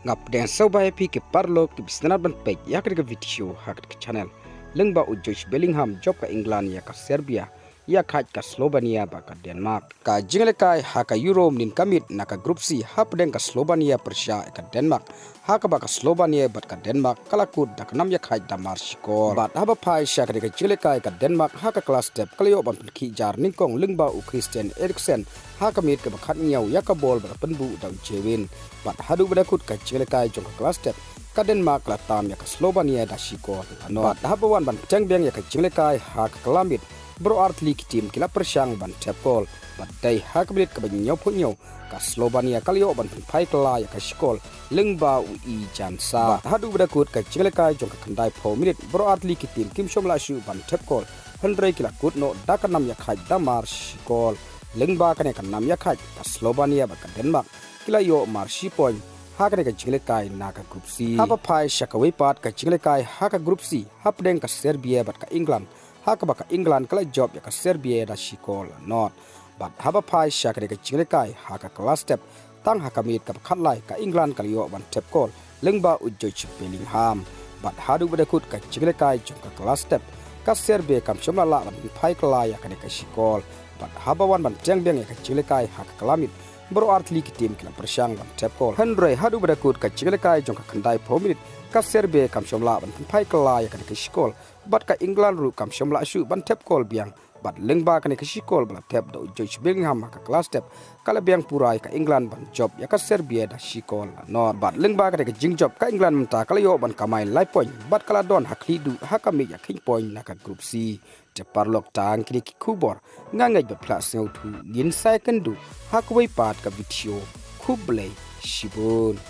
ngap den sobai pi ke parlo ke bisna ban pek ya ke video hak ke channel Lyngba ujoj Bellingham job ka England ya ka Serbia ya khat ka Slovenia ba ka Denmark ka jingle kai ha ka Europe nin kamit na ka group C hap den ka Slovenia Persia ka Denmark ha ka ba ka Slovenia bat ka Denmark kala kut da nam ya khat da mar skor bat haba phai sha ka jingle kai ka Denmark ha ka class step kalyo ban ki jar ning kong Lyngba u Christian Eriksen ha ka mit ka ba khat nyau ya ka bol ba penbu da jewin bat hadu ba kut ka jingle kai jong ka class step ka Denmark la tam ya ka Slovenia da shikor no bat haba wan ban chang beng ya ka jingle kai ha ka klamit bro artli ki team kila persyang ban tepol bat dai hakblit ka banyo punyo ka Slovenia kalio ban phai kala ya ka skol Lyngba u I jansa hadu brakut ka jingleka jong ka kandai pho minute bro artli ki team kim somla shu ban tepkol 100 kila kut no dakanam ya khai damar skol Lyngba kane kan nam ya khai ka Slovenia ba ka Denmark kila yo mar shi point hakane ka jingleka na ka group C haba phai shakawai pat ka jingleka ha ka group C hapdeng ka Serbia bat ka England haka ka England kala job ya ka Serbia da shikol not but haba phai shakre ka chinglekai haka class step tang haka mit ka khatlai ka England kala yo ban tep call Lyngba ujoj Bellingham but hadu bada kut ka chinglekai jong ka class step ka Serbia kam shomla la ban phai kala ya ka shikol but haba wan ban jeng beng ya ka chinglekai haka kalamit bro artli ki team kala persyang ban tep call Henry hadu bada kut ka chinglekai jong ka khandai 4 minute ka Serbia kam shomla ban phai kala ya ka shikol bat ka England ru kam shomla shu ban tep call biang bat Lyngba ka shikol bala tep do George Bellingham ka class step kala biang purai ka England ban job ya ka Serbia da shikol no bat Lyngba ka jing job ka England mta kala yo ban kamai life point bat kala don hakli du hakami ya king point na ka group C te parlok tang kri ki kubor ngangaj ba plus tu gin second du hakwai pat ka video kublai shibun